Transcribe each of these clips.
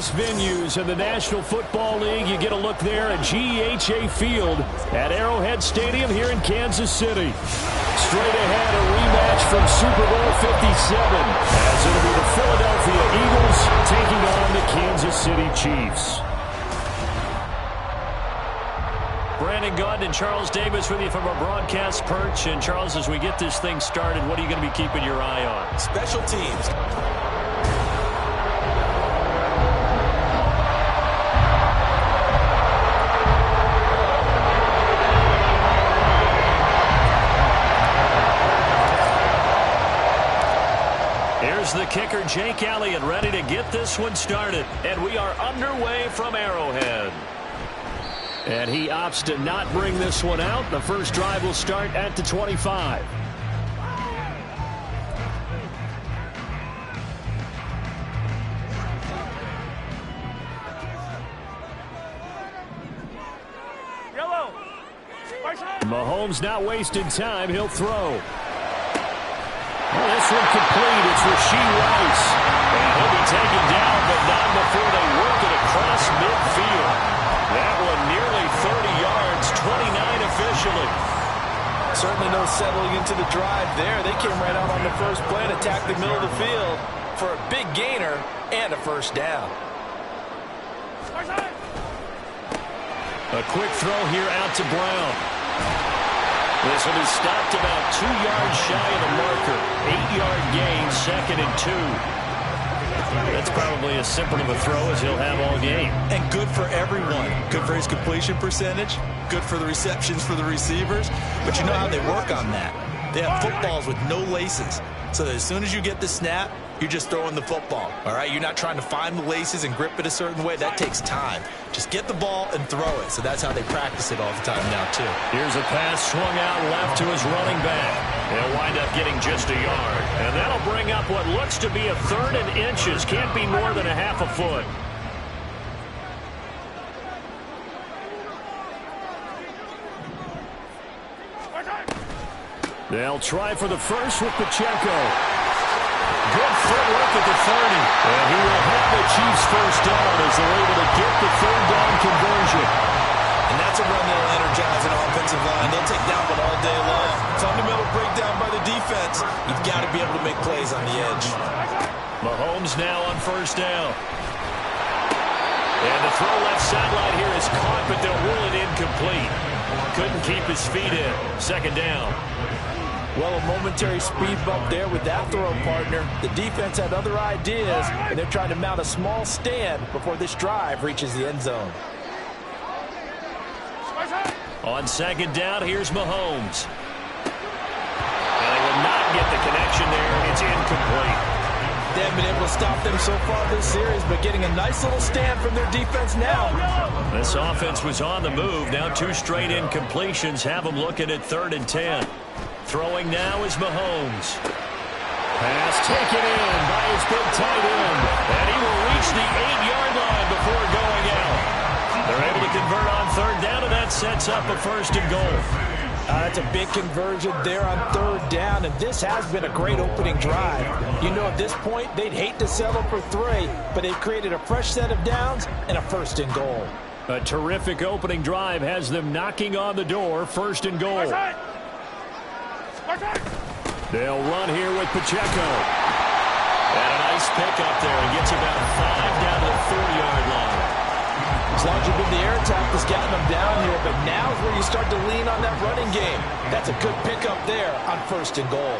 biggest venues in the National Football League. You get a look there at GEHA Field at Arrowhead Stadium here in Kansas City. Straight ahead, a rematch from Super Bowl 57, as it'll be the Philadelphia Eagles taking on the Kansas City Chiefs. Brandon Gaudin and Charles Davis with you from our broadcast perch. And Charles, as we get this thing started, what are you going to be keeping your eye on? Special teams. Here's the kicker, Jake Elliott, ready to get this one started. And we are underway from Arrowhead. And he opts to not bring this one out. The first drive will start at the 25. Mahomes not wasting time. He'll throw. Well, this one complete. It's Rashee Rice. And he'll be taken down, but not before they work it across midfield. That one nearly 30 yards, 29 officially. Certainly no settling into the drive there. They came right out on the first play and attacked the middle of the field for a big gainer and a first down. A quick throw here out to Brown. This will be stopped about 2 yards shy of the marker. 8-yard gain, 2nd and 2. That's probably as simple of a throw as he'll have all game. And good for everyone. Good for his completion percentage. Good for the receptions for the receivers. But you know how they work on that. They have footballs with no laces. So that as soon as you get the snap, you're just throwing the football. All right? You're not trying to find the laces and grip it a certain way. That takes time. Just get the ball and throw it. So that's how they practice it all the time now, too. Here's a pass swung out left to his running back. He'll wind up getting just a yard. And that'll bring up what looks to be a 3rd and inches. Can't be more than a half a foot. They'll try for the first with Pacheco. Good footwork at the 30. And he will have the Chiefs first down as they're able to get the 3rd down conversion. And that's a run that'll energize an offensive line. They'll take down one all day long. Fundamental breakdown by the defense. You've got to be able to make plays on the edge. Mahomes now on first down. And the throw left sideline here is caught, but they'll rule it incomplete. Couldn't keep his feet in. 2nd down. Well, a momentary speed bump there with that throw, partner. The defense had other ideas, and they're trying to mount a small stand before this drive reaches the end zone. On 2nd down, here's Mahomes. And they will not get the connection there. It's incomplete. They haven't been able to stop them so far this series, but getting a nice little stand from their defense now. This offense was on the move. Now 2 straight incompletions have them looking at 3rd and 10. Throwing now is Mahomes. Pass taken in by his big tight end. And he will reach the 8-yard line before going out. They're able to convert on 3rd down, and that sets up a 1st and goal. That's a big conversion there on 3rd down, and this has been a great opening drive. You know, at this point, they'd hate to settle for 3, but they've created a fresh set of downs and a 1st and goal. A terrific opening drive has them knocking on the door. 1st and goal. They'll run here with Pacheco. And a nice pick up there. He gets about 5 down to the 4-yard line. As long as you've been the air attack that's gotten them down here, but now is where you start to lean on that running game. That's a good pickup there on 1st and goal.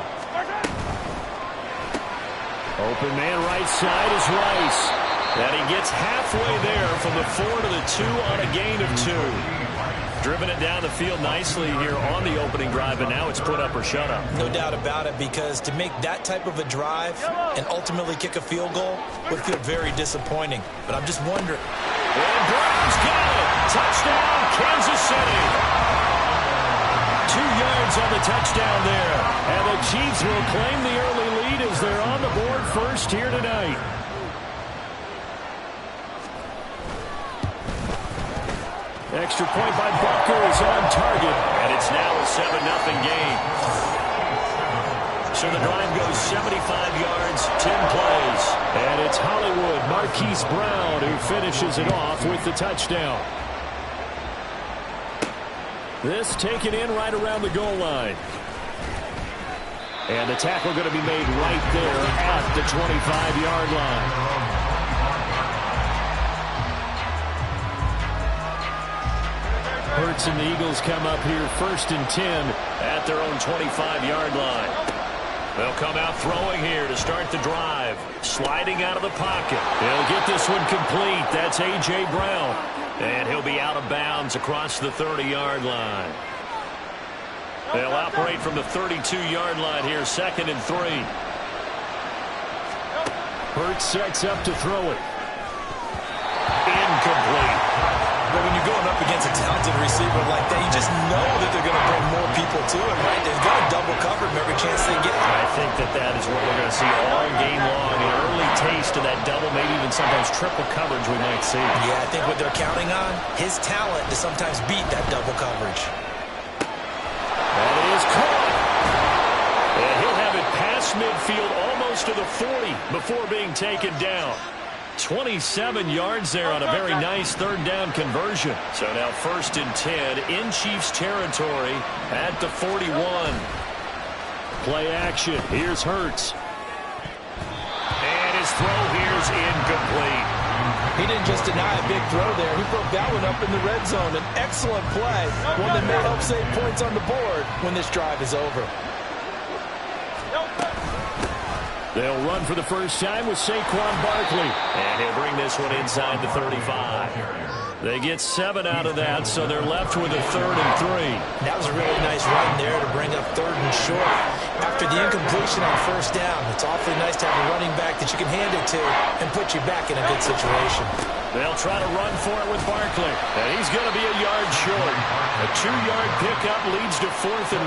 Open man right side is Rice. And he gets halfway there from the 4 to the 2 on a gain of 2. Driven it down the field nicely here on the opening drive, and now it's put up or shut up. No doubt about it, because to make that type of a drive and ultimately kick a field goal would feel very disappointing. But I'm just wondering. And Brown's got it. Touchdown, Kansas City. 2 yards on the touchdown there. And the Chiefs will claim the early lead as they're on the board first here tonight. Extra point by Bucker is on target, and it's now a 7-0 game. So the drive goes 75 yards, 10 plays. And it's Hollywood Marquise Brown who finishes it off with the touchdown. This taken in right around the goal line. And the tackle going to be made right there at the 25-yard line. Hurts and the Eagles come up here 1st and 10 at their own 25-yard line. They'll come out throwing here to start the drive. Sliding out of the pocket. They'll get this one complete. That's A.J. Brown. And he'll be out of bounds across the 30-yard line. They'll operate from the 32-yard line here, 2nd and 3. Hurts sets up to throw it. Incomplete. But when you're going up against a talented receiver like that, you just know that they're going to bring more people to him, right? They've got to double cover him every chance they get. I think that is what we're going to see all game long. An early taste of that double, maybe even sometimes triple coverage we might see. Yeah, I think what they're counting on, his talent to sometimes beat that double coverage. That is caught. And he'll have it past midfield almost to the 40 before being taken down. 27 yards there on a very nice 3rd down conversion. So now 1st and 10 in Chiefs territory at the 41. Play action. Here's Hurts. And his throw here's incomplete. He didn't just deny a big throw there. He broke that one up in the red zone. An excellent play. One that may help save points on the board when this drive is over. They'll run for the first time with Saquon Barkley. And he'll bring this one inside the 35. They get 7 out of that, so they're left with a 3rd and 3. That was a really nice run there to bring up 3rd and short. After the incompletion on 1st down, it's awfully nice to have a running back that you can hand it to and put you back in a good situation. They'll try to run for it with Barkley. And he's going to be a yard short. A 2-yard pickup leads to 4th and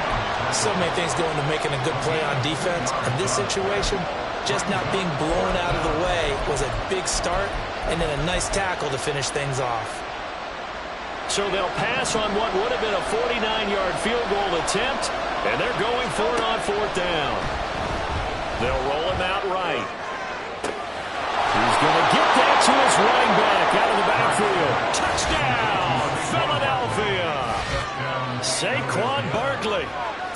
1. So many things go into making a good play on defense. In this situation, just not being blown out of the way was a big start, and then a nice tackle to finish things off. So they'll pass on what would have been a 49-yard field goal attempt, and they're going for it on 4th down. They'll roll him out right. He's going to get that to his running back out of the backfield. Touchdown, Philadelphia. Saquon Barkley.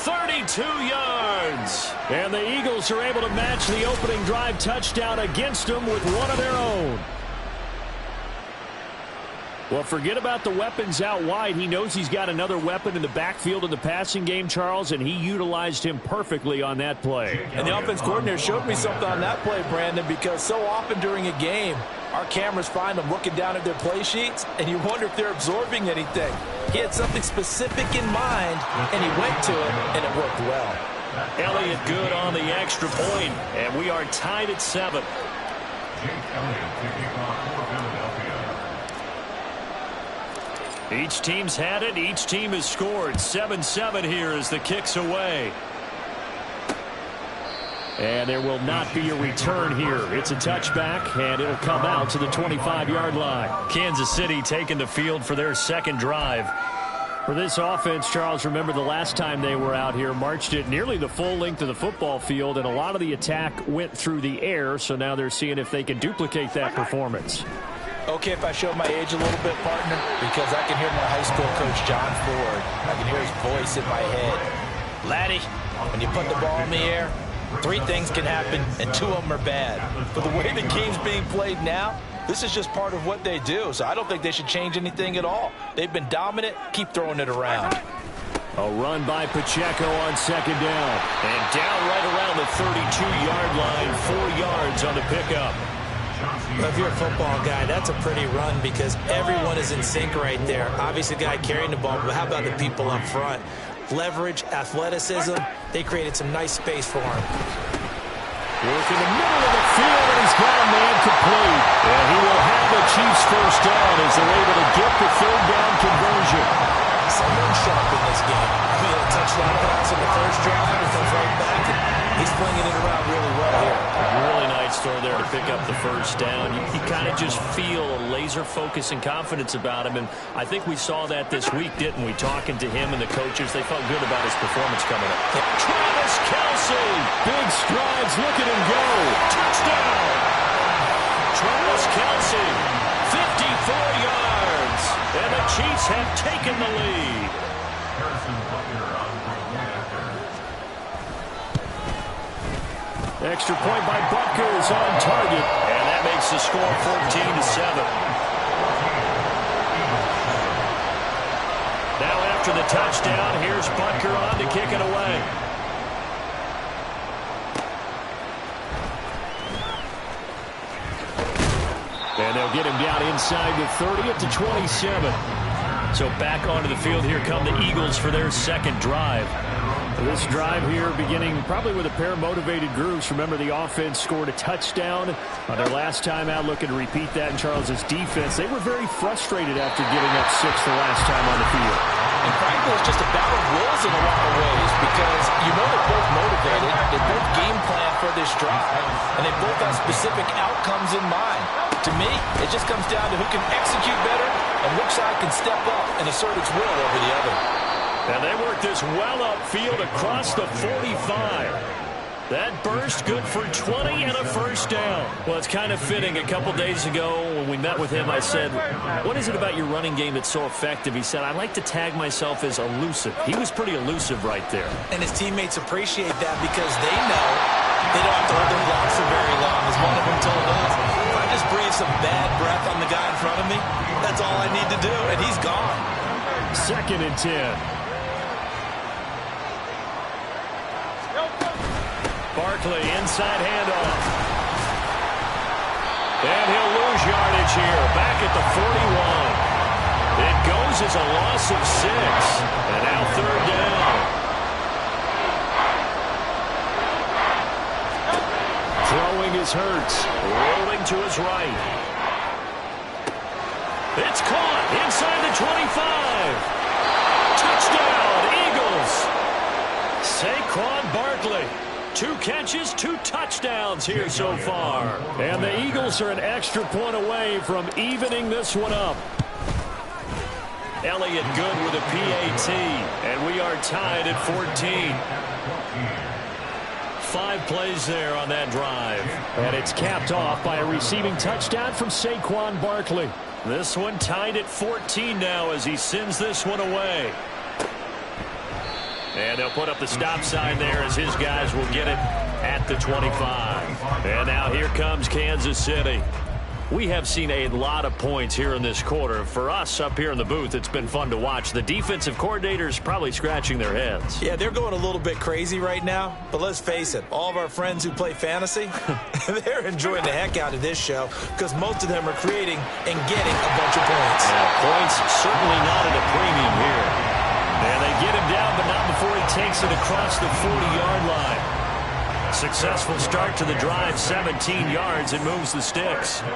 32 yards. And the Eagles are able to match the opening drive touchdown against them with one of their own. Well, forget about the weapons out wide. He knows he's got another weapon in the backfield in the passing game, Charles, and he utilized him perfectly on that play. And the offense coordinator showed me something on that play, Brandon, because so often during a game, our cameras find them looking down at their play sheets, and you wonder if they're absorbing anything. He had something specific in mind, and he went to it, and it worked well. Elliott good on the extra point, and we are tied at 7. Each team's had it. Each team has scored. 7-7 here as the kick's away. And there will not be a return here. It's a touchback, and it'll come out to the 25-yard line. Kansas City taking the field for their 2nd drive. For this offense, Charles, remember the last time they were out here, marched it nearly the full length of the football field, and a lot of the attack went through the air, so now they're seeing if they can duplicate that performance. Okay, if I show my age a little bit, partner, because I can hear my high school coach, John Ford. I can hear his voice in my head. Laddie, when you put the ball in the air, 3 things can happen, and 2 of them are bad. But the way the game's being played now, this is just part of what they do, so I don't think they should change anything at all. They've been dominant. Keep throwing it around. A run by Pacheco on 2nd down. And down right around the 32-yard line, 4 yards on the pickup. Well, if you're a football guy, that's a pretty run because everyone is in sync right there. Obviously, the guy carrying the ball, but how about the people up front? Leverage, athleticism, they created some nice space for him. Work in the middle of the field, and he's got a man complete. And he will have the Chiefs' first down as they're able to get the 3rd down conversion. Someone sharp in this game. He had a touchdown pass in the first drive, and comes right back, and he's flinging it around really well here. Really nice throw there to pick up the first down. You kind of just feel a laser focus and confidence about him, and I think we saw that this week, didn't we? Talking to him and the coaches, they felt good about his performance coming up. Travis Kelce! Big strides, look at him go! Touchdown! Travis Kelce, 54 yards, and the Chiefs have taken the lead. Extra point by Butker is on target, and that makes the score 14-7. Now after the touchdown, here's Butker on to kick it away. And they'll get him down inside the 30 up to 27. So back onto the field here come the Eagles for their second drive. This drive here beginning probably with a pair of motivated groups. Remember, the offense scored a touchdown on their last time out, looking to repeat that in Charles's defense. They were very frustrated after giving up 6 the last time on the field. And frankly, it's just a battle of wills in a lot of ways because you know they're both motivated. They both game plan for this drive, and they both have specific outcomes in mind. To me, it just comes down to who can execute better and which side can step up and assert its will over the other. And they work this well upfield across the 45. That burst good for 20 and a first down. Well, it's kind of fitting. A couple days ago when we met with him, I said, what is it about your running game that's so effective? He said, I like to tag myself as elusive. He was pretty elusive right there. And his teammates appreciate that because they know they don't have to hold their blocks for very long, as one of them told us. If I just breathe some bad breath on the guy in front of me, that's all I need to do, and he's gone. 2nd and 10. Barkley, inside handoff. And he'll lose yardage here. Back at the 41. It goes as a loss of 6. And now 3rd down. Throwing is Hurts. Rolling to his right. It's caught inside the 25. Touchdown, Eagles. Saquon Barkley. 2 catches, 2 touchdowns here so far. And the Eagles are an extra point away from evening this one up. Elliott good with a PAT, and we are tied at 14. 5 plays there on that drive. And it's capped off by a receiving touchdown from Saquon Barkley. This one tied at 14 now as he sends this one away. And they'll put up the stop sign there as his guys will get it at the 25. And now here comes Kansas City. We have seen a lot of points here in this quarter. For us up here in the booth, it's been fun to watch. The defensive coordinators probably scratching their heads. Yeah, they're going a little bit crazy right now. But let's face it, all of our friends who play fantasy, they're enjoying the heck out of this show because most of them are creating and getting a bunch of points. Points certainly not at a premium here. And they get him down, but not before he takes it across the 40-yard line. Successful start to the drive, 17 yards, and moves the sticks. 1st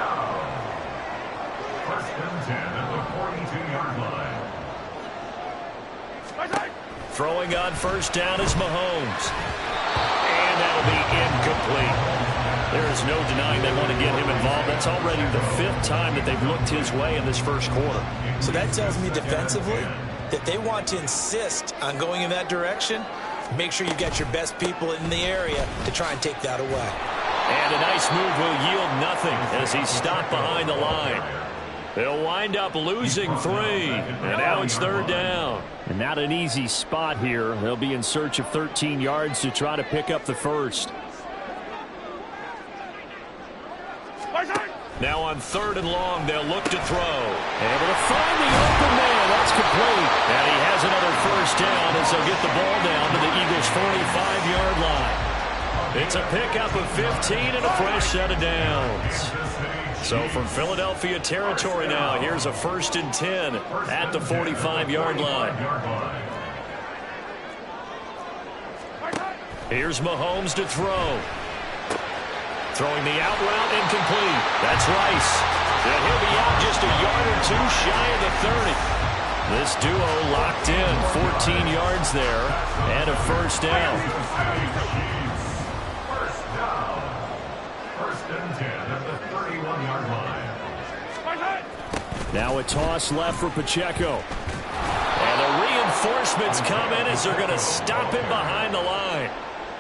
and 10 at the 42-yard line. Throwing on 1st down is Mahomes. And that'll be incomplete. There is no denying they want to get him involved. That's already the 5th time that they've looked his way in this first quarter. So that tells me defensively that they want to insist on going in that direction. Make sure you get your best people in the area to try and take that away. And a nice move will yield nothing as he's stopped behind the line. They'll wind up losing 3. And now it's 3rd down. And not an easy spot here. They'll be in search of 13 yards to try to pick up the first. Now on 3rd and long, they'll look to throw. Able to find the open man. That's complete. And he has another first down as they'll get the ball down to the Eagles' 45-yard line. It's a pickup of 15 and a fresh set of downs. So from Philadelphia territory now, here's a 1st and 10 at the 45-yard line. Here's Mahomes to throw. Throwing the out route incomplete. That's Rice. And he'll be out just a yard or 2 shy of the 30. This duo locked in. 14 yards there and a first down. First down. 1st and Now a toss left for Pacheco. And the reinforcements come in as they're going to stop him behind the line.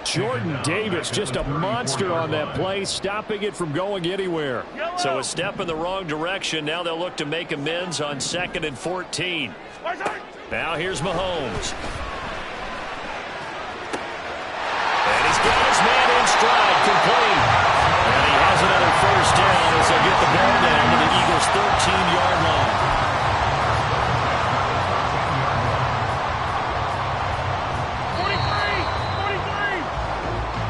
Jordan Davis, just a monster on that play, stopping it from going anywhere. So a step in the wrong direction. Now they'll look to make amends on 2nd and 14. Now here's Mahomes. And he's got his man in stride, complete. And he has another first down as they get the ball down to the Eagles' 13-yard line.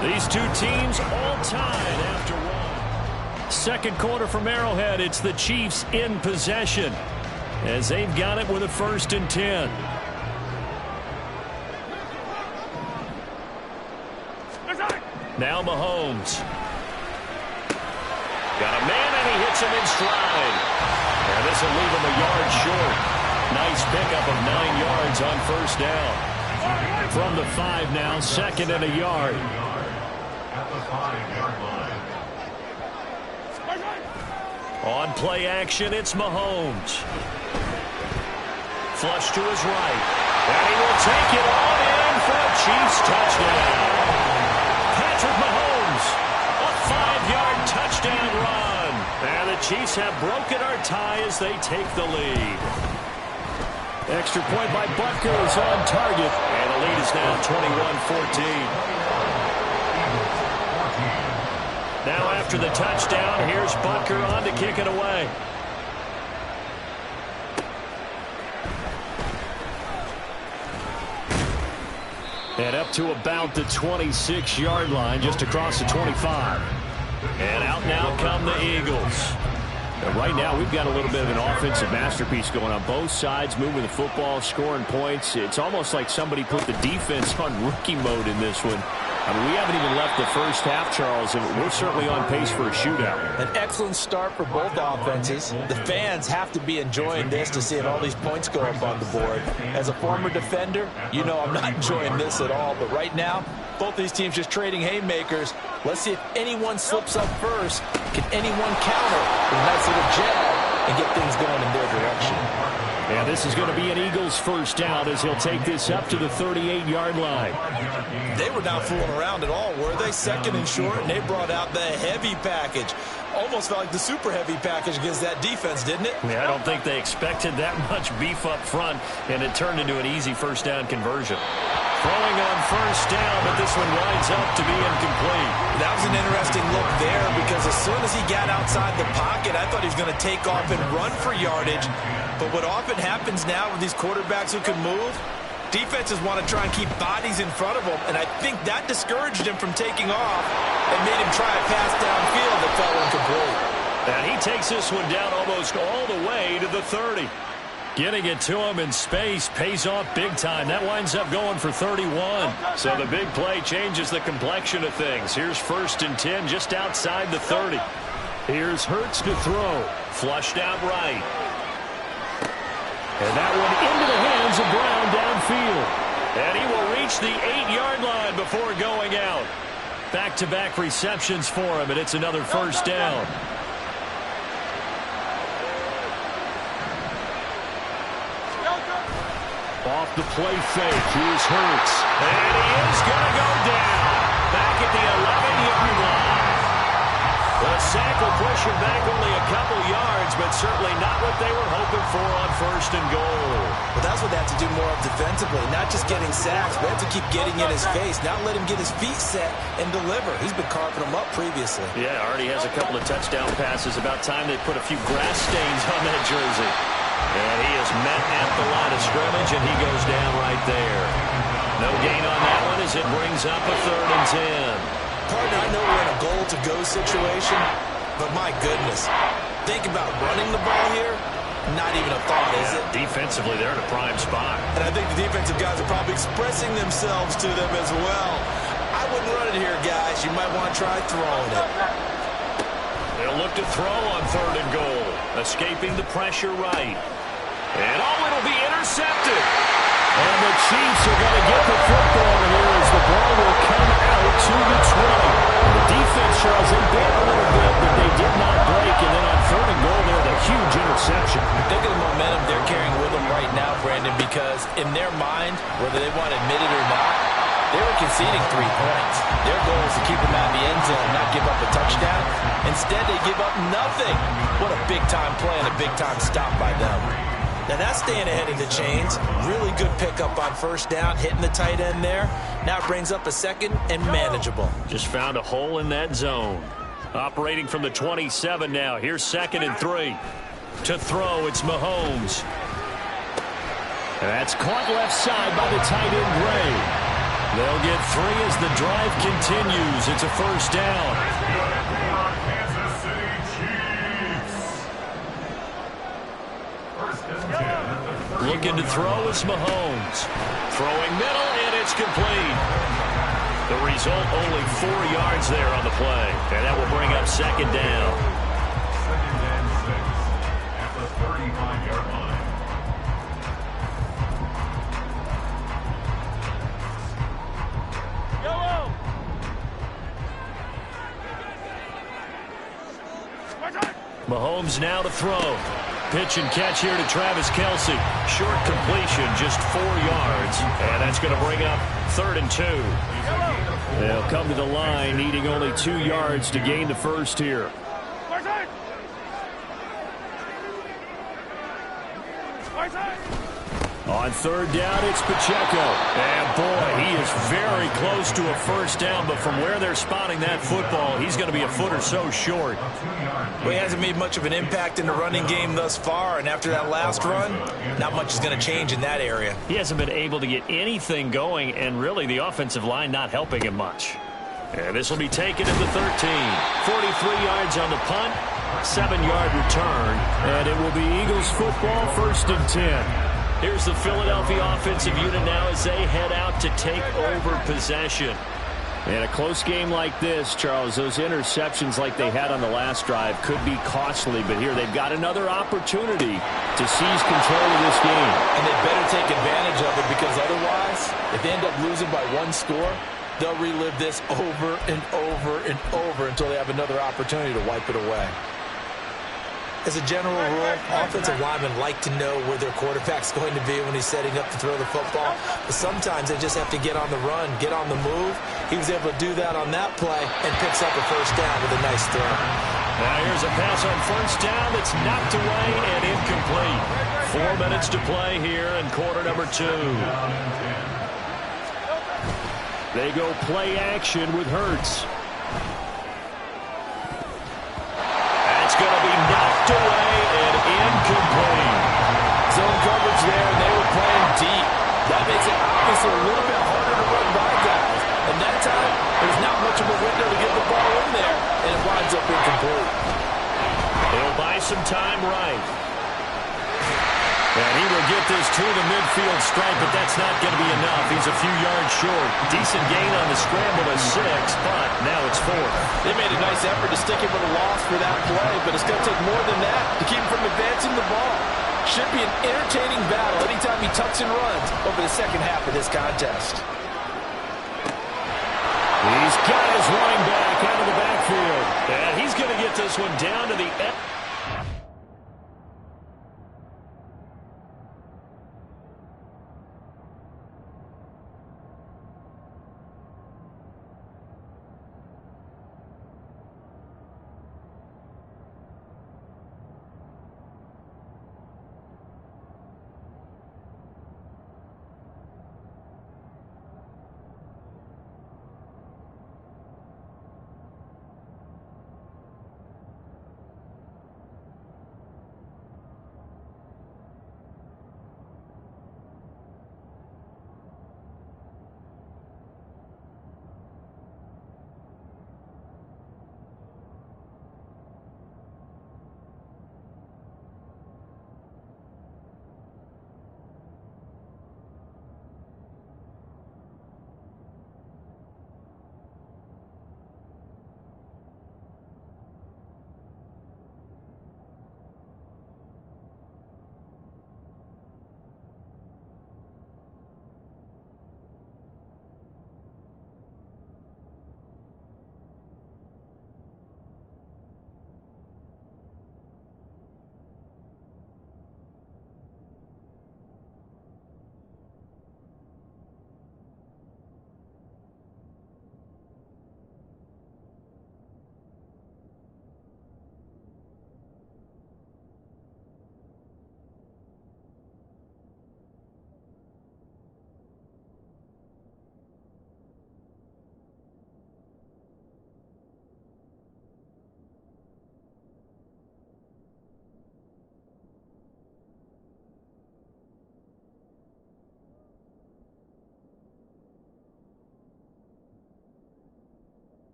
These two teams all tied after one. Second quarter from Arrowhead. It's the Chiefs in possession as they've got it with a 1st and 10. Now Mahomes. Got a man and he hits him in stride. And this will leave him a yard short. Nice pickup of 9 yards on 1st down. From the 5 now, 2nd and a yard. At the 5-yard line. On play action, it's Mahomes. Flush to his right. And he will take it on in for a Chiefs touchdown. Patrick Mahomes, a 5-yard touchdown run. And the Chiefs have broken our tie as they take the lead. Extra point by Butker is on target. And the lead is now 21-14. Now after the touchdown, here's Butker on to kick it away. And up to about the 26-yard line, just across the 25. And out now come the Eagles. And right now, we've got a little bit of an offensive masterpiece going on both sides, moving the football, scoring points. It's almost like somebody put the defense on rookie mode in this one. I mean, we haven't even left the first half, Charles, and we're certainly on pace for a shootout. An excellent start for both offenses. The fans have to be enjoying this to see all these points go up on the board. As a former defender, you know I'm not enjoying this at all. But right now, both these teams just trading haymakers. Let's see if anyone slips up first. Can anyone counter with a nice little jab and get things going in their direction? And this is going to be an Eagles first down as he'll take this up to the 38-yard line. They were not fooling around at all, were they? 2nd and short, and they brought out the heavy package. Almost felt like the super heavy package against that defense, didn't it? Yeah, I don't think they expected that much beef up front, and it turned into an easy first down conversion. Throwing on first down, but this one winds up to be incomplete. That was an interesting look there because as soon as he got outside the pocket, I thought he was going to take off and run for yardage. But what often happens now with these quarterbacks who can move, defenses want to try and keep bodies in front of them, and I think that discouraged him from taking off and made him try a pass downfield that fell incomplete. And he takes this one down almost all the way to the 30. Getting it to him in space pays off big time. That winds up going for 31. So the big play changes the complexion of things. Here's 1st and 10 just outside the 30. Here's Hurts to throw. Flushed out right. And that one into the hands of Brown downfield. And he will reach the 8-yard line before going out. Back-to-back receptions for him, and it's another first down. Off the play fake, here's Hurts. And he is going to go down. Back at the 11-yard line. The sack will push him back only a couple yards, but certainly not what they were hoping for on 1st and goal. But that's what they have to do more of defensively, not just getting sacks, but they have to keep getting in his face, not let him get his feet set and deliver. He's been carving them up previously. Yeah, already has a couple of touchdown passes. About time they put a few grass stains on that jersey. And he is met at the line of scrimmage, and he goes down right there. No gain on that one as it brings up a 3rd and 10. Partner, I know we're in a goal-to-go situation, but my goodness, think about running the ball here. Not even a thought, is it? Defensively, they're in a prime spot. And I think the defensive guys are probably expressing themselves to them as well. I wouldn't run it here, guys. You might want to try throwing it. They'll look to throw on 3rd and goal. Escaping the pressure right. And it'll be intercepted. And the Chiefs are going to get the football here as the ball will come out to the 20. And the defense, Charles, they bit a little bit, but they did not break. And then on 3rd and goal there, the huge interception. interception. Think of the momentum they're carrying with them right now, Brandon, because in their mind, whether they want to admit it or not, they were conceding 3 points. Their goal is to keep them out of the end zone, not give up a touchdown. Instead, they give up nothing. What a big-time play and a big-time stop by them. Now that's staying ahead of the chains. Really good pickup on first down, hitting the tight end there. Now it brings up a second and manageable. Just found a hole in that zone. Operating from the 27 now. Here's 2nd and 3. To throw, it's Mahomes. That's caught left side by the tight end, Gray. They'll get 3 as the drive continues. It's a first down. Kansas City Chiefs. First and 10 at the 30. Looking to throw is Mahomes. Throwing middle, and it's complete. The result, only 4 yards there on the play. And that will bring up 2nd down. 2nd and 6 at the 35-yard line. Mahomes now to throw. Pitch and catch here to Travis Kelce. Short completion, just 4 yards. And that's going to bring up 3rd and 2. They'll come to the line, needing only 2 yards to gain the first here. On 3rd down, it's Pacheco. And boy, he is very close to a first down, but from where they're spotting that football, he's going to be a foot or so short. Well, he hasn't made much of an impact in the running game thus far, and after that last run, not much is going to change in that area. He hasn't been able to get anything going, and really the offensive line not helping him much. And this will be taken at the 13. 43 yards on the punt, 7-yard return, and it will be Eagles football, 1st and 10. Here's the Philadelphia offensive unit now as they head out to take over possession. In a close game like this, Charles, those interceptions like they had on the last drive could be costly, but here they've got another opportunity to seize control of this game. And they better take advantage of it, because otherwise, if they end up losing by 1 score, they'll relive this over and over and over until they have another opportunity to wipe it away. As a general rule, offensive linemen like to know where their quarterback's going to be when he's setting up to throw the football. But sometimes they just have to get on the run, get on the move. He was able to do that on that play and picks up a first down with a nice throw. Now here's a pass on first down that's knocked away and incomplete. 4 minutes to play here in quarter number 2. They go play action with Hurts. That's going to be knocked away and incomplete. Zone coverage there, and they were playing deep. That makes it obviously a little bit harder to run by guys. And that time, there's not much of a window to get the ball in there, and it winds up incomplete. They'll buy some time right. And he will get this to the midfield stripe, but that's not going to be enough. He's a few yards short. Decent gain on the scramble to 6, but now it's 4th. They made a nice effort to stick him with a loss for that play, but it's going to take more than that to keep him from advancing the ball. Should be an entertaining battle anytime he tucks and runs over the second half of this contest. He's got his running back out of the backfield. And he's going to get this one down to the end.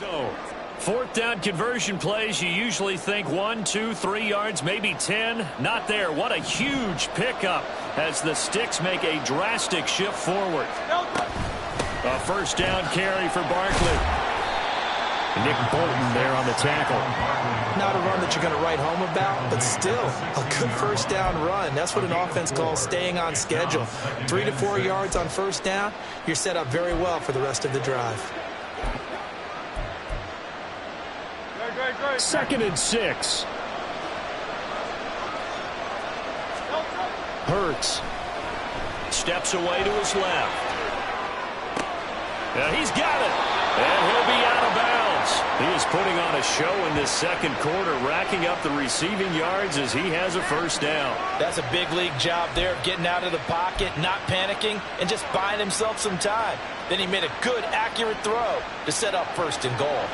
So, fourth down conversion plays, you usually think 1, 2, 3 yards, maybe 10. Not there. What a huge pickup as the Sticks make a drastic shift forward. A first down carry for Barkley. Nick Bolton there on the tackle. Not a run that you're going to write home about, but still a good first down run. That's what an offense calls staying on schedule. 3 to 4 yards on first down, you're set up very well for the rest of the drive. 2nd and 6. Hurts steps away to his left. Now he's got it, and he'll be out of bounds. He is putting on a show in this second quarter, racking up the receiving yards as he has a first down. That's a big league job there, getting out of the pocket, not panicking, and just buying himself some time. Then he made a good, accurate throw to set up 1st and goal.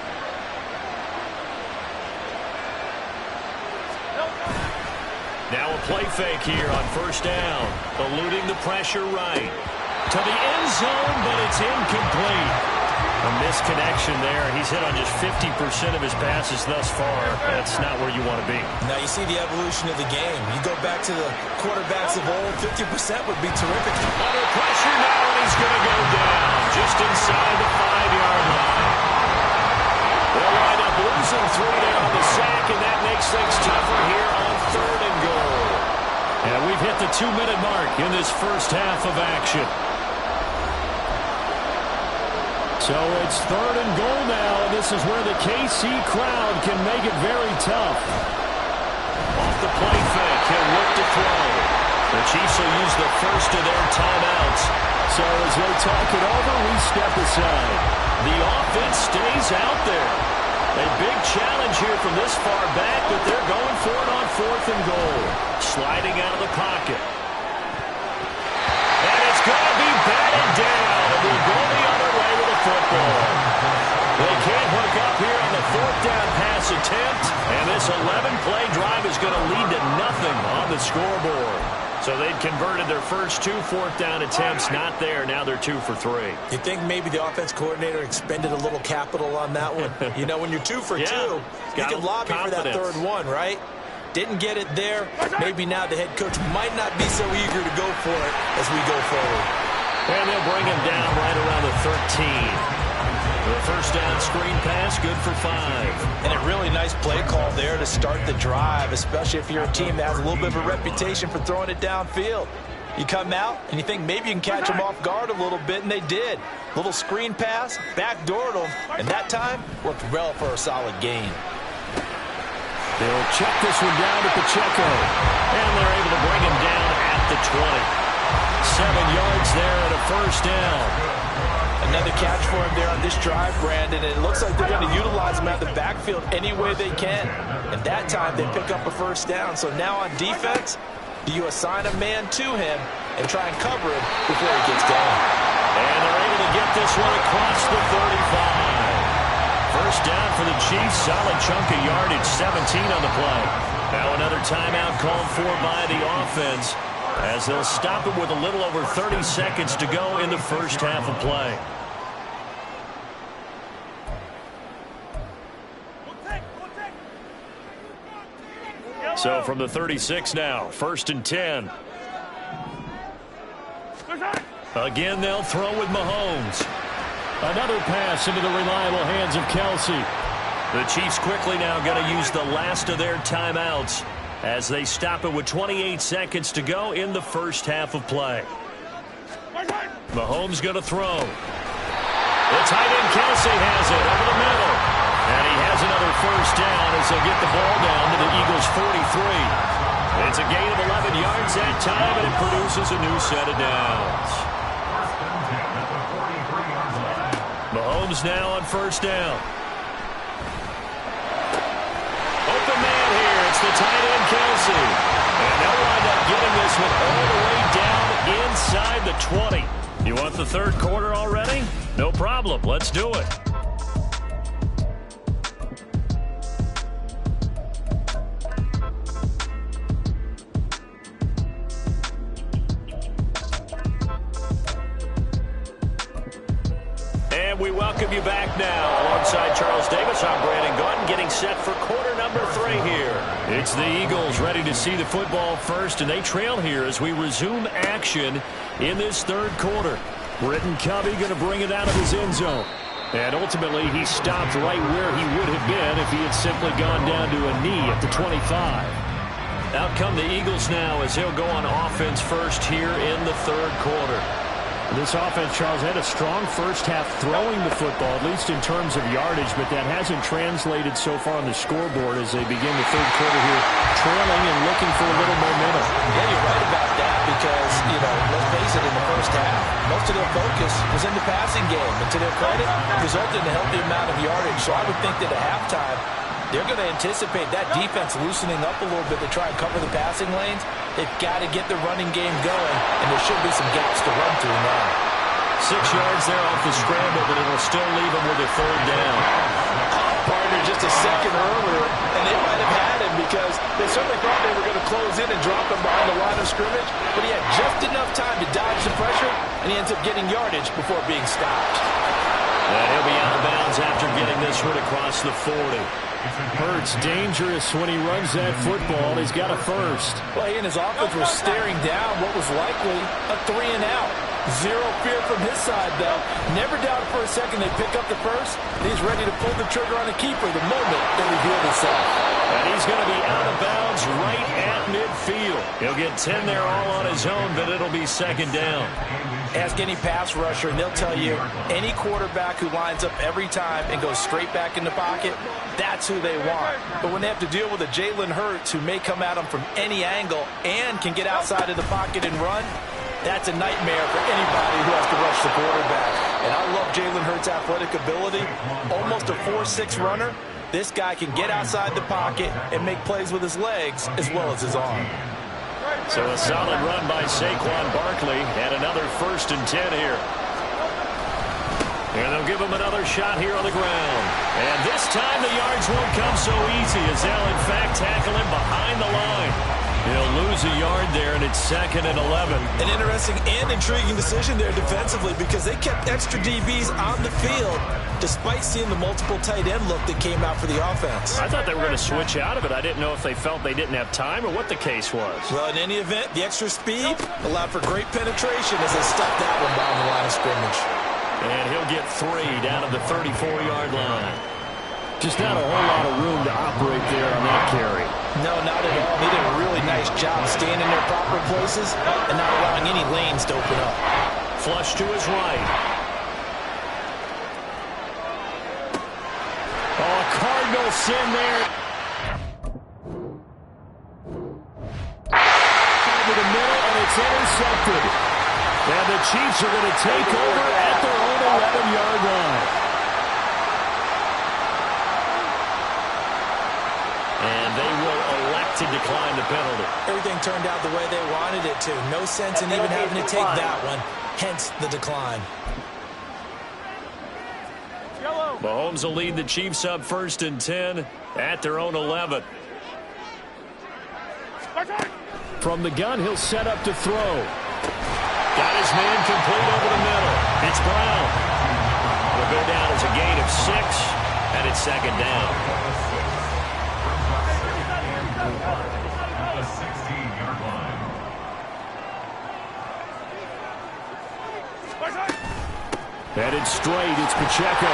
Now a play fake here on first down, eluding the pressure right. To the end zone, but it's incomplete. A misconnection there. He's hit on just 50% of his passes thus far. That's not where you want to be. Now you see the evolution of the game. You go back to the quarterbacks of old, 50% would be terrific. Under pressure now, and he's going to go down just inside the 5-yard line. They'll wind up losing 3 there on the sack, and that makes things tougher here on 3rd and goal. And we've hit the 2-minute mark in this first half of action. So it's 3rd and goal now, and this is where the KC crowd can make it very tough. Off the play fake, he'll look to throw. The Chiefs will use the first of their timeouts. So as they talk it over, we step aside. The offense stays out there. A big challenge here from this far back, but they're going for it on 4th and goal. Sliding out of the pocket. And it's going to be batted down. And we'll go the other way with a football. They can't hook up here on the 4th down pass attempt. And this 11-play drive is going to lead to nothing on the scoreboard. So they'd converted their first 2 4th down attempts. Not there. Now they're 2 for 3. You think maybe the offense coordinator expended a little capital on that one? You know, when you're 2 for 2, you can lobby for that 3rd one, right? Didn't get it there. Maybe now the head coach might not be so eager to go for it as we go forward. And they'll bring him down right around the 13. The first down screen pass, good for 5. And a really nice play call there to start the drive, especially if you're a team that has a little bit of a reputation for throwing it downfield. You come out and you think maybe you can catch them off guard a little bit, and they did. Little screen pass, backdoored them, and that time worked well for a solid gain. They'll check this one down to Pacheco, and they're able to bring him down at the 20. 7 yards there at a first down. Another catch for him there on this drive, Brandon, and it looks like they're going to utilize him out of the backfield any way they can. And that time they pick up a first down. So now on defense, do you assign a man to him and try and cover him before he gets going? And they're able to get this one across the 35. First down for the Chiefs, solid chunk of yardage, 17 on the play. Now another timeout called for by the offense, as they'll stop it with a little over 30 seconds to go in the first half of play. So from the 36 now, 1st and 10. Again, they'll throw with Mahomes. Another pass into the reliable hands of Kelsey. The Chiefs quickly now going to use the last of their timeouts as they stop it with 28 seconds to go in the first half of play. Mahomes going to throw. The tight end Kelsey has it over the middle. And he has another first down as they'll get the ball down to the Eagles' 43. It's a gain of 11 yards that time, and it produces a new set of downs. Mahomes now on first down. Open man here. It's the tight end Kelsey. And they'll wind up getting this one all the way down inside the 20. You want the 3rd quarter already? No problem. Let's do it. And we welcome welcome you back now. Alongside Charles Davis, I'm Brandon Gaudin, getting set for quarter number 3 here. It's the Eagles ready to see the football first, and they trail here as we resume action in this third quarter. Britton Covey going to bring it out of his end zone. And ultimately, he stopped right where he would have been if he had simply gone down to a knee at the 25. Out come the Eagles now as he'll go on offense first here in the third quarter. This offense, Charles, had a strong first half throwing the football, at least in terms of yardage, but that hasn't translated so far on the scoreboard as they begin the third quarter here, trailing and looking for a little momentum. Yeah, you're right about that because, let's face it, in the first half, most of their focus was in the passing game. And to their credit, it resulted in a healthy amount of yardage. So I would think that at halftime, they're going to anticipate that defense loosening up a little bit to try and cover the passing lanes. They've got to get the running game going, and there should be some gaps to run through now. 6 yards there off the scramble, but it'll still leave them with a third down. Partner just a second earlier, and they might have had him because they certainly thought they were going to close in and drop him behind the line of scrimmage, but he had just enough time to dodge the pressure, and he ends up getting yardage before being stopped. And he'll be out of bounds after getting this one across the 40. Hurts dangerous when he runs that football. He's got a first. Well, he and his offense were staring down what was likely a 3-and-out. Zero fear from his side, though. Never doubted for a second they pick up the first. He's ready to pull the trigger on the keeper the moment they reveal himself. And he's going to be out of bounds right at midfield. He'll get 10 there all on his own, but it'll be second down. Ask any pass rusher, and they'll tell you any quarterback who lines up every time and goes straight back in the pocket, that's who they want. But when they have to deal with a Jalen Hurts who may come at them from any angle and can get outside of the pocket and run, that's a nightmare for anybody who has to rush the quarterback. And I love Jalen Hurts' athletic ability. Almost a 4.6 runner. This guy can get outside the pocket and make plays with his legs as well as his arm. So a solid run by Saquon Barkley and another 1st and 10 here. And they'll give him another shot here on the ground. And this time the yards won't come so easy as they'll in fact tackle him behind the line. He'll lose a yard there, and it's 2nd and 11. An interesting and intriguing decision there defensively because they kept extra DBs on the field despite seeing the multiple tight end look that came out for the offense. I thought they were going to switch out of it. I didn't know if they felt they didn't have time or what the case was. Well, in any event, the extra speed allowed for great penetration as they stuck that one behind the line of scrimmage. And he'll get 3 down at the 34-yard line. Just not a whole lot of room to operate there on that carry. No, not at all. They did a really nice job staying in their proper places and not allowing any lanes to open up. Flush to his right. Oh, Cardinal sin there. Over the middle, and it's intercepted. And the Chiefs are going to take over at their own 11-yard line. And they will elect to decline the penalty. Everything turned out the way they wanted it to. No sense in even having to take that one, hence the decline. Mahomes will lead the Chiefs up 1st and 10 at their own 11. From the gun, he'll set up to throw. Got his man complete over the middle. It's Brown. Will go down as a gain of 6, and it's 2nd down. The 16-yard line. Headed straight, it's Pacheco.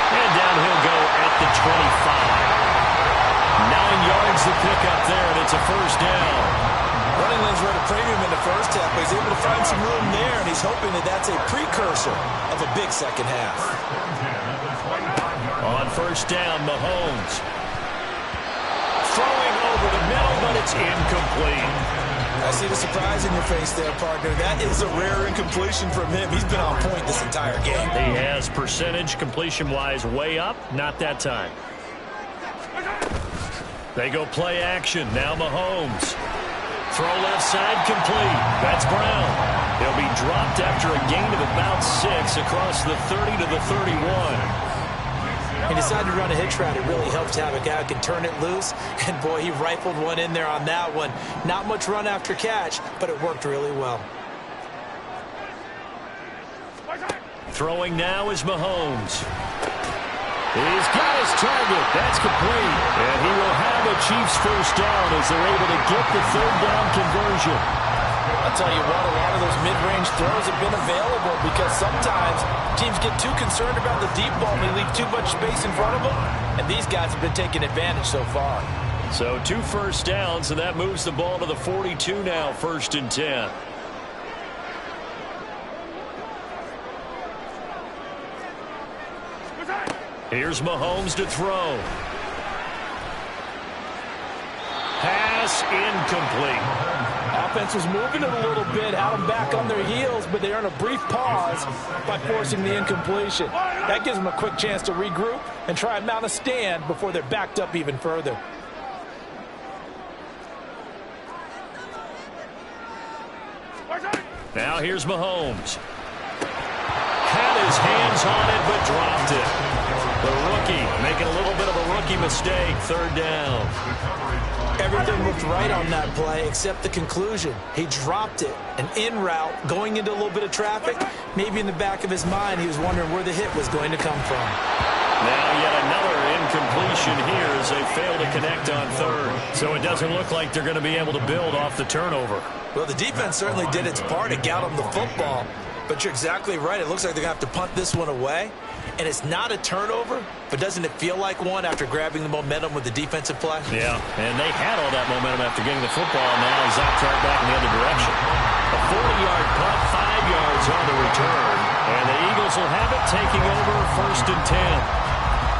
And down he'll go at the 25. 9 yards to pick up there, and it's a 1st down. Running lanes were at a premium in the first half, but he's able to find some room there, and he's hoping that that's a precursor of a big second half. On 1st down, Mahomes. Throwing over the middle, but it's incomplete. I see the surprise in your face there, partner. That is a rare incompletion from him. He's been on point this entire game. He has percentage completion-wise way up. Not that time. They go play action. Now Mahomes. Throw left side complete. That's Brown. He'll be dropped after a gain of about 6 across the 30 to the 31. He decided to run a hitch route. It really helps to have a guy who can turn it loose. And, boy, he rifled one in there on that one. Not much run after catch, but it worked really well. Throwing now is Mahomes. He's got his target. That's complete. And he will have a Chiefs first down as they're able to get the third down conversion. I'll tell you what, a lot of those mid-range throws have been available because sometimes teams get too concerned about the deep ball and they leave too much space in front of them. And these guys have been taking advantage so far. So 2 first downs, and that moves the ball to the 42 now, 1st and 10. Here's Mahomes to throw. Pass incomplete. Offense was moving it a little bit, had them back on their heels, but they earn a brief pause by forcing the incompletion. That gives them a quick chance to regroup and try and mount a stand before they're backed up even further. Now here's Mahomes. Had his hands on it, but dropped it. The rookie making a little bit of a rookie mistake, 3rd down. Everything looked right on that play except the conclusion. He dropped it. An in route, going into a little bit of traffic. Maybe in the back of his mind, he was wondering where the hit was going to come from. Now yet another incompletion here as they fail to connect on 3rd. So it doesn't look like they're going to be able to build off the turnover. Well, the defense certainly did its part to get them the football. But you're exactly right. It looks like they're going to have to punt this one away. And it's not a turnover, but doesn't it feel like one after grabbing the momentum with the defensive play? Yeah, and they had all that momentum after getting the football, and now zapped right back in the other direction. A 40-yard punt, 5 yards on the return. And the Eagles will have it, taking over 1st and 10.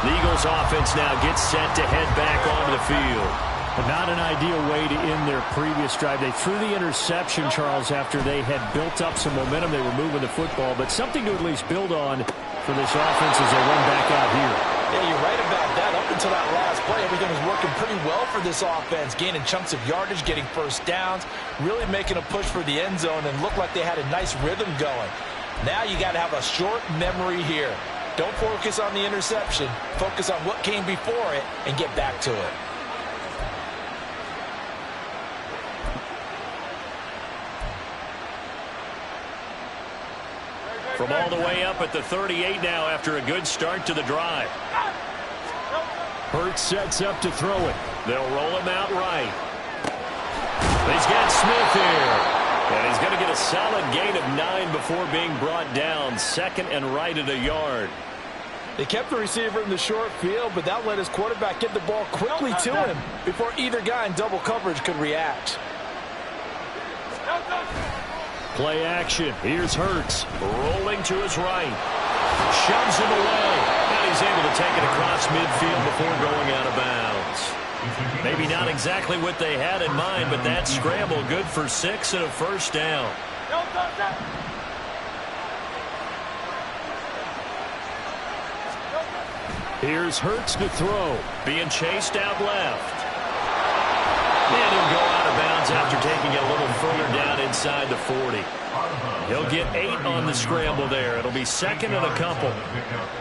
The Eagles offense now gets set to head back onto the field. But not an ideal way to end their previous drive. They threw the interception, Charles, after they had built up some momentum. They were moving the football, but something to at least build on for this offense as they run back out here. Yeah, you're right about that. Up until that last play, everything was working pretty well for this offense, gaining chunks of yardage, getting first downs, really making a push for the end zone, and looked like they had a nice rhythm going. Now you got to have a short memory here. Don't focus on the interception. Focus on what came before it and get back to it. From all the way up at the 38 now after a good start to the drive. Hurts sets up to throw it. They'll roll him out right. He's got Smith here. And he's going to get a solid gain of 9 before being brought down. 2nd and right at a yard. They kept the receiver in the short field, but that let his quarterback get the ball quickly to him before either guy in double coverage could react. Play action. Here's Hurts. Rolling to his right. Shoves him away. And he's able to take it across midfield before going out of bounds. Maybe not exactly what they had in mind, but that scramble good for 6 and a first down. Here's Hurts to throw. Being chased out left. And he'll go out of bounds after taking it a little further down inside the 40. He'll get 8 on the scramble there. It'll be 2nd and a couple.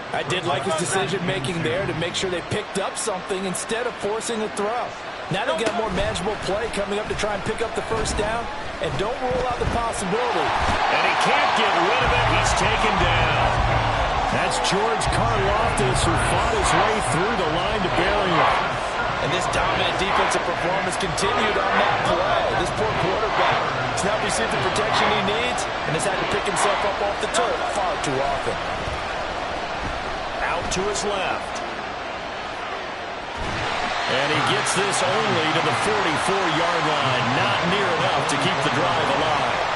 I did like his decision-making there to make sure they picked up something instead of forcing a throw. Now they've got more manageable play coming up to try and pick up the first down. And don't rule out the possibility. And he can't get rid of it. He's taken down. That's George Karlaftis, who fought his way through the line to bury him. And this dominant defensive performance continued on that play. This poor quarterback has not received the protection he needs and has had to pick himself up off the turf far too often. Out to his left. And he gets this only to the 44-yard line. Not near enough to keep the drive alive.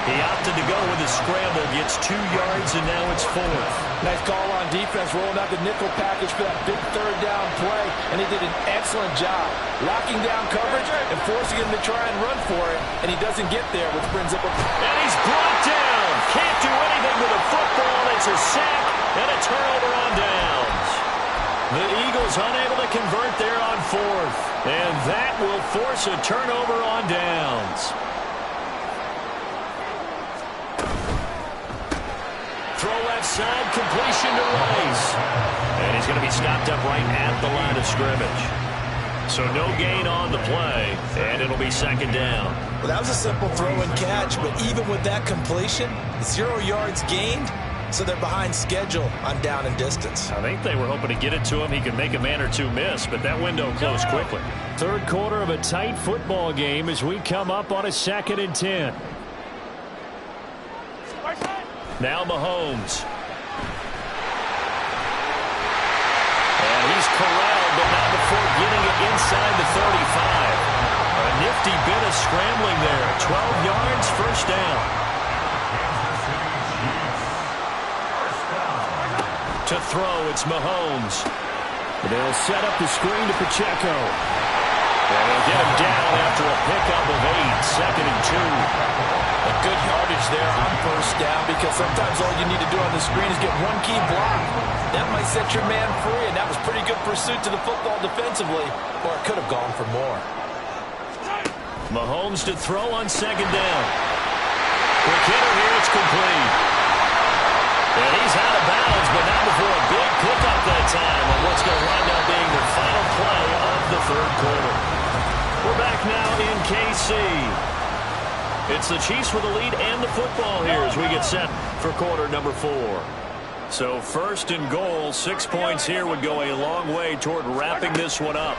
He opted to go with his scramble, gets 2 yards, and now it's 4th. Nice call on defense, rolling out the nickel package for that big 3rd down play, and he did an excellent job locking down coverage and forcing him to try and run for it, and he doesn't get there, which brings up a... And he's brought down. Can't do anything with a football. It's a sack and a turnover on downs. The Eagles unable to convert there on 4th, and that will force a turnover on downs. Throw left side, completion to Rice. And he's going to be stopped up right at the line of scrimmage. So no gain on the play, and it'll be 2nd down. Well, that was a simple throw and catch, but even with that completion, 0 yards gained, so they're behind schedule on down and distance. I think they were hoping to get it to him. He could make a man or two miss, but that window closed quickly. Third quarter of a tight football game as we come up on a 2nd and 10. Now Mahomes. And he's corralled, but not before getting it inside the 35. A nifty bit of scrambling there. 12 yards, first down. To throw, it's Mahomes. They'll set up the screen to Pacheco. And they'll get him down after a pickup of 8, 2nd and 2. A good yardage there on first down, because sometimes all you need to do on the screen is get one key block. That might set your man free, and that was pretty good pursuit to the football defensively, or it could have gone for more. Mahomes to throw on 2nd down. Quick hitter here, it's complete. And he's out of bounds, but not before a big pickup that time on what's going to wind up being the final play of the third quarter. We're back now in KC. It's the Chiefs with the lead and the football here as we get set for quarter number 4. So 1st and goal, 6 points here would go a long way toward wrapping this one up.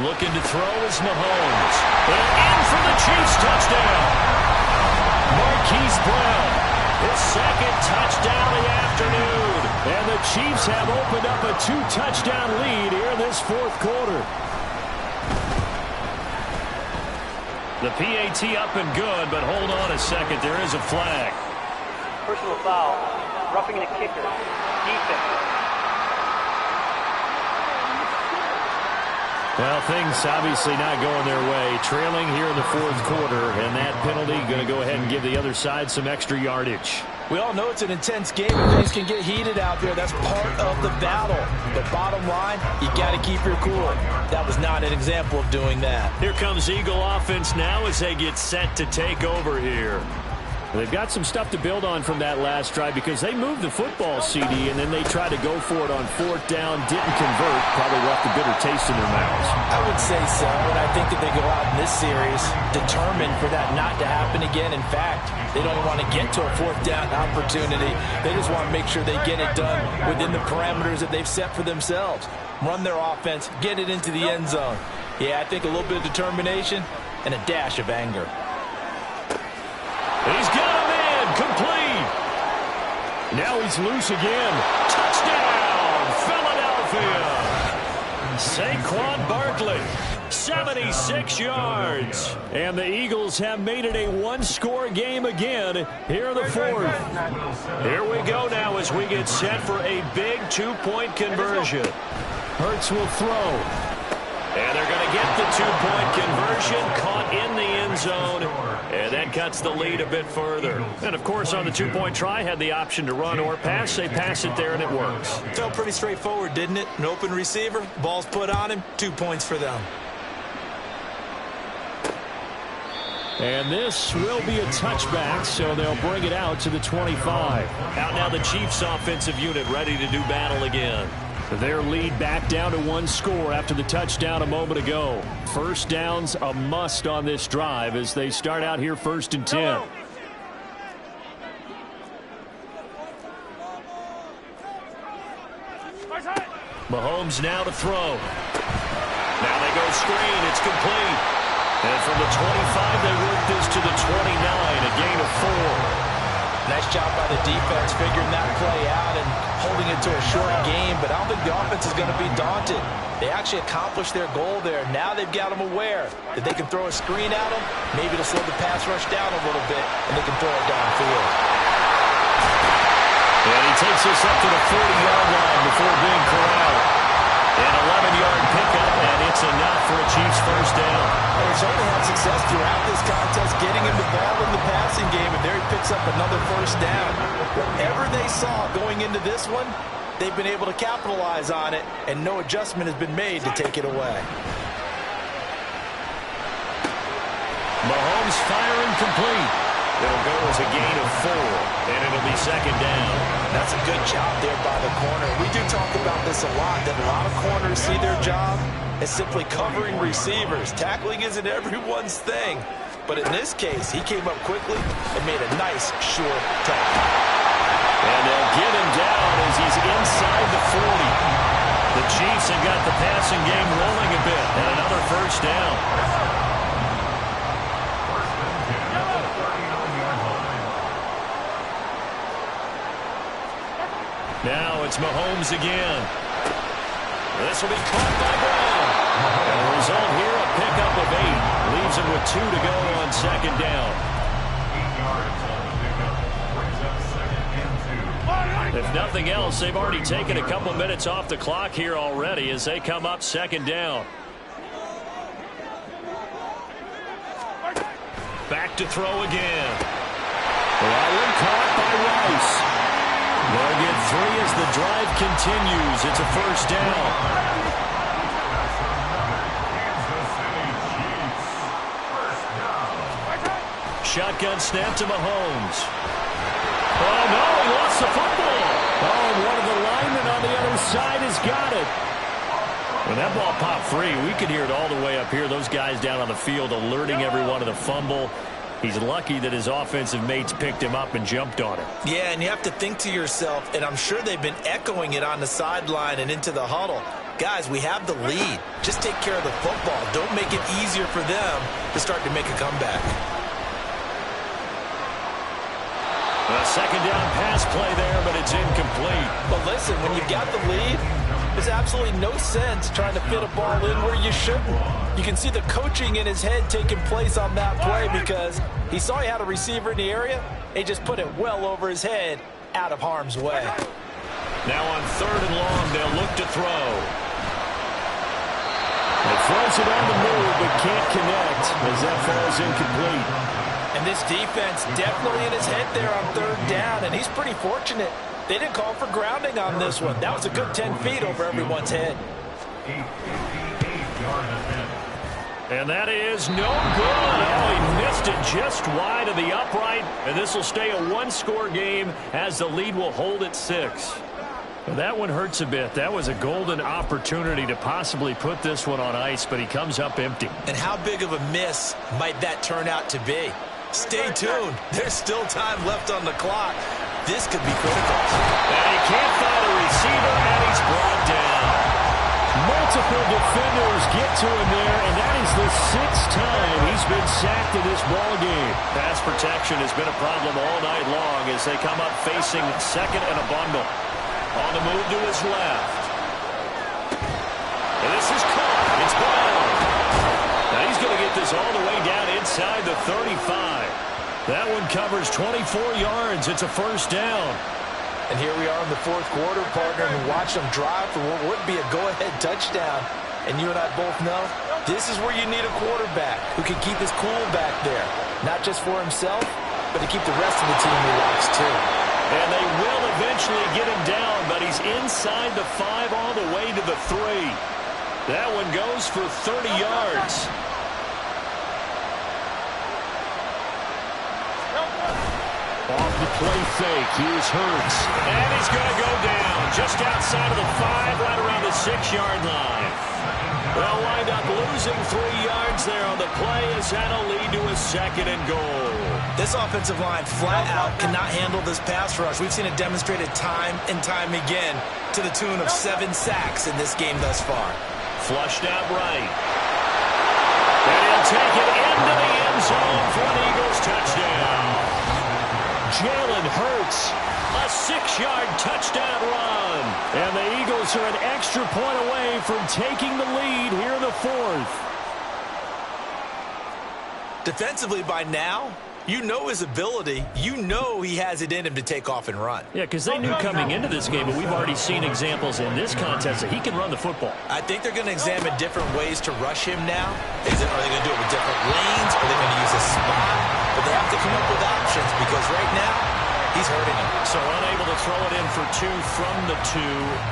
Looking to throw is Mahomes. And in for the Chiefs touchdown. Marquise Brown, his 2nd touchdown of the afternoon. And the Chiefs have opened up a 2-touchdown lead here in this 4th quarter. The PAT up and good, but hold on a second. There is a flag. Personal foul. Roughing the kicker. Defense. Well, things obviously not going their way. Trailing here in the 4th quarter, and that penalty going to go ahead and give the other side some extra yardage. We all know it's an intense game and things can get heated out there. That's part of the battle. But bottom line, you got to keep your cool. That was not an example of doing that. Here comes Eagle offense now as they get set to take over here. They've got some stuff to build on from that last drive because they moved the football, CD, and then they tried to go for it on 4th down, didn't convert, probably left a bitter taste in their mouths. I would say so, and I think that they go out in this series determined for that not to happen again. In fact, they don't want to get to a 4th down opportunity. They just want to make sure they get it done within the parameters that they've set for themselves. Run their offense, get it into the end zone. Yeah, I think a little bit of determination and a dash of anger. He's got him in, complete. Now he's loose again. Touchdown, Philadelphia. Saquon Barkley, 76 yards. And the Eagles have made it a 1-score game again here in the 4th. Here we go now as we get set for a big 2-point conversion. Hurts will throw. And they're going to get the 2-point conversion, caught in the end zone, and that cuts the lead a bit further. And, of course, on the 2-point try, had the option to run or pass. They pass it there, and it works. Felt pretty straightforward, didn't it? An open receiver, ball's put on him, 2 points for them. And this will be a touchback, so they'll bring it out to the 25. Out now the Chiefs' offensive unit ready to do battle again. Their lead back down to 1 score after the touchdown a moment ago. First down's a must on this drive as they start out here 1st and 10. Mahomes now to throw. Now they go screen. It's complete. And from the 25, they work this to the 29, a gain of 4. Nice job by the defense figuring that play out and holding it to a short game, but I don't think the offense is going to be daunted. They actually accomplished their goal there. Now they've got them aware that they can throw a screen at them. Maybe it'll slow the pass rush down a little bit, and they can throw it downfield. And he takes this up to the 40-yard line before being corralled. An 11-yard pickup, and it's enough for a Chiefs first down. They've certainly had success throughout this contest, getting him the ball in the passing game, and there he picks up another first down. Whatever they saw going into this one, they've been able to capitalize on it, and no adjustment has been made to take it away. Mahomes firing complete. It'll go as a gain of 4, and it'll be second down. That's a good job there by the corner. We do talk about this a lot, that a lot of corners see their job as simply covering receivers. Tackling isn't everyone's thing. But in this case, he came up quickly and made a nice, short tackle. And they'll get him down as he's inside the 40. The Chiefs have got the passing game rolling a bit. And another first down. Now it's Mahomes again. This will be caught by Brown. And the result here, a pickup of 8. Leaves him with 2 to go on second down. 8 yards on the pickup. Brings up 2nd and 2. If nothing else, they've already taken a couple minutes off the clock here already as they come up second down. Back to throw again. That one caught by Rice. They'll get 3 as the drive continues. It's a first down. Shotgun snap to Mahomes. Oh, no, he lost the football. Oh, and one of the linemen on the other side has got it. When that ball popped free, we could hear it all the way up here. Those guys down on the field alerting everyone of the fumble. He's lucky that his offensive mates picked him up and jumped on it. Yeah, and you have to think to yourself, and I'm sure they've been echoing it on the sideline and into the huddle. Guys, we have the lead. Just take care of the football. Don't make it easier for them to start to make a comeback. A second down pass play there, but it's incomplete. But listen, when you've got the lead, there's absolutely no sense trying to fit a ball in where you shouldn't. You can see the coaching in his head taking place on that play because he saw he had a receiver in the area. He just put it well over his head, out of harm's way. Now on 3rd and long, they'll look to throw. He throws it on the move, but can't connect as that falls incomplete. And this defense definitely in his head there on 3rd down, and he's pretty fortunate. They didn't call for grounding on this one. That was a good 10 feet over everyone's head. 8-yard attempt. And that is no good. Oh, he missed it just wide of the upright. And this will stay a 1-score game as the lead will hold at 6. Well, that one hurts a bit. That was a golden opportunity to possibly put this one on ice, but he comes up empty. And how big of a miss might that turn out to be? Stay tuned. There's still time left on the clock. This could be critical. And he can't find a receiver, and he's brought down. Multiple defenders get to him there, and that is the 6th time he's been sacked in this ballgame. Pass protection has been a problem all night long as they come up facing second and a bundle. On the move to his left. And this is caught. It's Brown. Now he's going to get this all the way down inside the 35. That one covers 24 yards. It's a first down. And here we are in the 4th quarter, partner, and watch them drive for what would be a go-ahead touchdown. And you and I both know this is where you need a quarterback who can keep his cool back there. Not just for himself, but to keep the rest of the team relaxed too. And they will eventually get him down, but he's inside the 5 all the way to the 3. That one goes for 30 yards. Off the play fake, here's Hurts. And he's going to go down just outside of the 5, right around the 6-yard line. They'll wind up losing 3 yards there on the play as that'll lead to a 2nd and goal. This offensive line flat out cannot handle this pass rush. We've seen it demonstrated time and time again to the tune of 7 sacks in this game thus far. Flushed out right. And he'll take it into the end zone for an Eagles touchdown. Jalen Hurts, a 6-yard touchdown run. And the Eagles are an extra point away from taking the lead here in the 4th. Defensively by now, you know his ability. You know he has it in him to take off and run. Yeah, because they knew coming into this game, but we've already seen examples in this contest that he can run the football. I think they're going to examine different ways to rush him now. Are they going to do it with different lanes? Are they going to use a spot? But they have to come up with options because right now, he's hurting him. So unable to throw it in for 2 from the 2.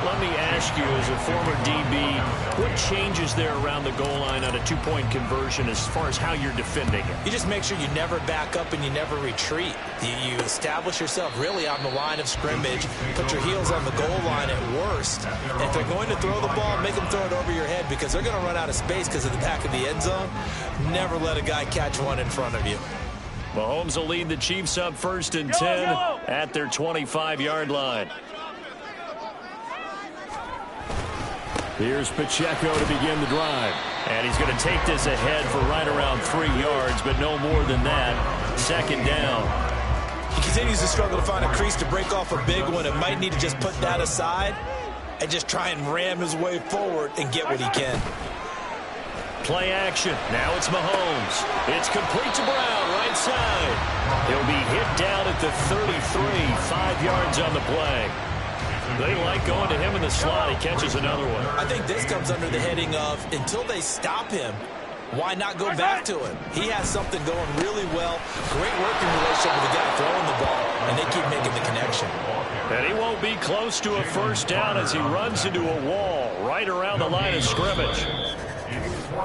Let me ask you, as a former DB, what changes there around the goal line on a 2-point conversion as far as how you're defending it? You just make sure you never back up and you never retreat. You establish yourself really on the line of scrimmage, put your heels on the goal line at worst. And if they're going to throw the ball, make them throw it over your head because they're going to run out of space because of the back of the end zone. Never let a guy catch one in front of you. Mahomes will lead the Chiefs up 1st and 10. at their 25-yard line. Here's Pacheco to begin the drive. And he's going to take this ahead for right around 3 yards, but no more than that. Second down. He continues to struggle to find a crease to break off a big one and might need to just put that aside and just try and ram his way forward and get what he can. Play action. Now it's Mahomes. It's complete to Brown, right side. He'll be hit down at the 33, 5 yards on the play. They like going to him in the slot. He catches another one. I think this comes under the heading of until they stop him, why not go back to him? He has something going really well. Great working relationship with the guy throwing the ball, and they keep making the connection. And he won't be close to a first down as he runs into a wall right around the line of scrimmage.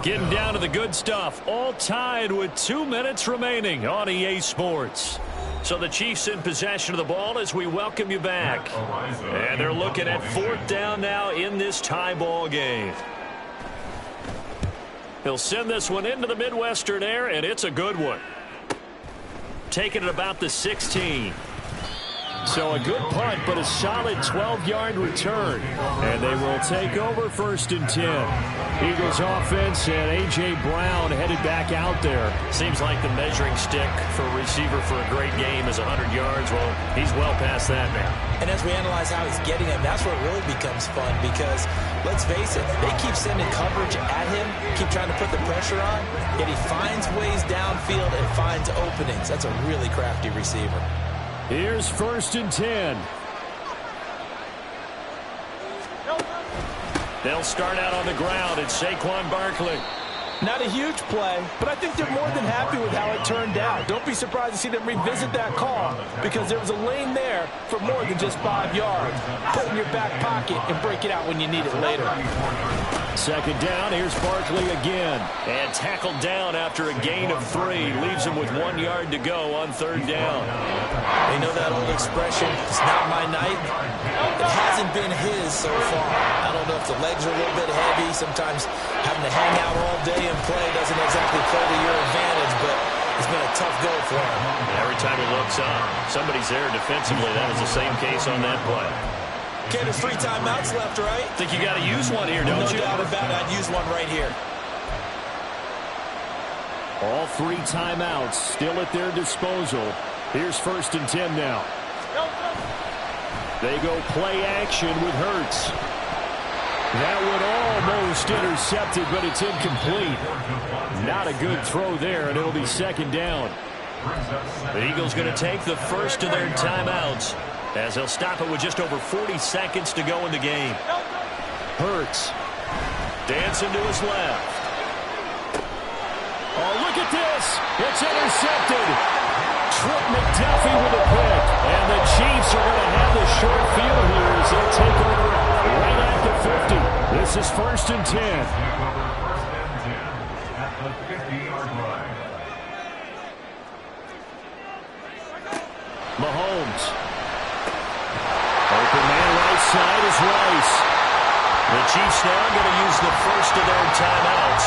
Getting down to the good stuff. All tied with 2 minutes remaining on EA Sports. So the Chiefs in possession of the ball as we welcome you back. And they're looking at 4th down now in this tie ball game. He'll send this one into the Midwestern air, and it's a good one. Taking it about the 16. So a good punt, but a solid 12-yard return. And they will take over 1st and 10. Eagles offense and A.J. Brown headed back out there. Seems like the measuring stick for a receiver for a great game is 100 yards. Well, he's well past that now. And as we analyze how he's getting him, that's where it really becomes fun because, let's face it, they keep sending coverage at him, keep trying to put the pressure on, yet he finds ways downfield and finds openings. That's a really crafty receiver. Here's 1st and 10. They'll start out on the ground. It's Saquon Barkley. Not a huge play, but I think they're more than happy with how it turned out. Don't be surprised to see them revisit that call because there was a lane there for more than just 5 yards. Put it in your back pocket and break it out when you need it later. Second down, here's Barkley again. And tackled down after a gain of 3. Leaves him with 1 yard to go on 3rd down. You know that old expression, it's not my night? It hasn't been his so far. I don't know if the legs are a little bit heavy. Sometimes having to hang out all day and play doesn't exactly play to your advantage, but it's been a tough go for him. Every time he looks up, somebody's there defensively. That was the same case on that play. Okay, there's 3 timeouts left, right? Think you got to use one here, don't you? No doubt about it. I'd use one right here. All 3 timeouts still at their disposal. Here's 1st and 10 now. They go play action with Hurts. That one almost intercepted, but it's incomplete. Not a good throw there, and it'll be 2nd down. The Eagles going to take the first of their timeouts as they'll stop it with just over 40 seconds to go in the game. Hurts. Dancing to his left. Oh, look at this. It's intercepted. Trip McDuffie with a pick. And the Chiefs are going to have the short field here as they'll take over right at the 50. This is 1st and 10. At the 50-yard line. Mahomes. Open man right side is Rice. The Chiefs now going to use the first of their timeouts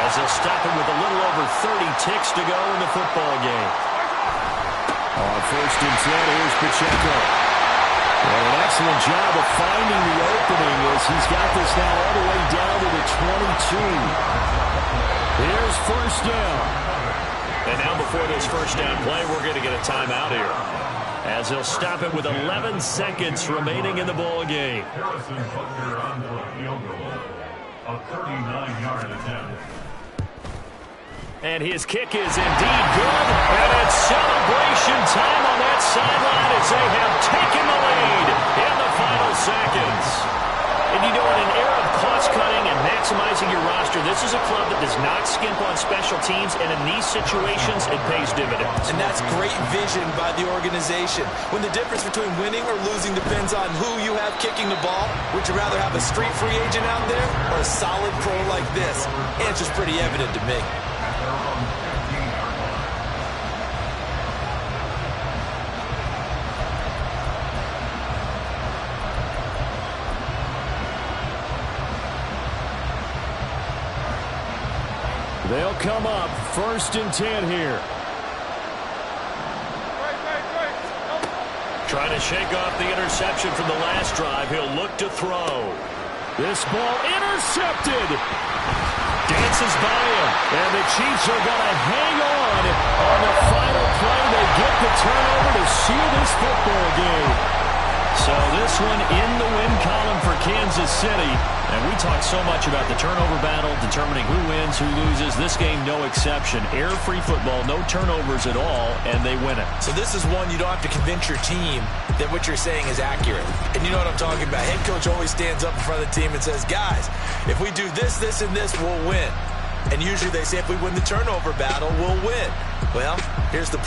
as they'll stop it with a little over 30 ticks to go in the football game. On 1st and 10, here's Pacheco. And an excellent job of finding the opening as he's got this now all the way down to the 22. Here's 1st down. And now before this first down play, we're going to get a timeout here as they'll stop it with 11 seconds remaining in the ball game. Harrison Butker on the field goal. A 39-yard attempt. And his kick is indeed good. And it's celebration time on that sideline as they have taken the lead in the final seconds. And you know, in an era of cost-cutting and maximizing your roster, this is a club that does not skimp on special teams, and in these situations, it pays dividends. And that's great vision by the organization. When the difference between winning or losing depends on who you have kicking the ball, would you rather have a street free agent out there or a solid pro like this? Answer's pretty evident to me. They'll come up 1st and 10 here. Trying to shake off the interception from the last drive. He'll look to throw. This ball intercepted. Dances by him. And the Chiefs are going to hang on the final play. They get the turnover to seal this football game. So this one in the win column for Kansas City. And we talked so much about the turnover battle, determining who wins, who loses. This game, no exception. Air-free football, no turnovers at all, and they win it. So this is one you don't have to convince your team that what you're saying is accurate. And you know what I'm talking about. Head coach always stands up in front of the team and says, guys, if we do this, this, and this, we'll win. And usually they say if we win the turnover battle, we'll win. Well, here's the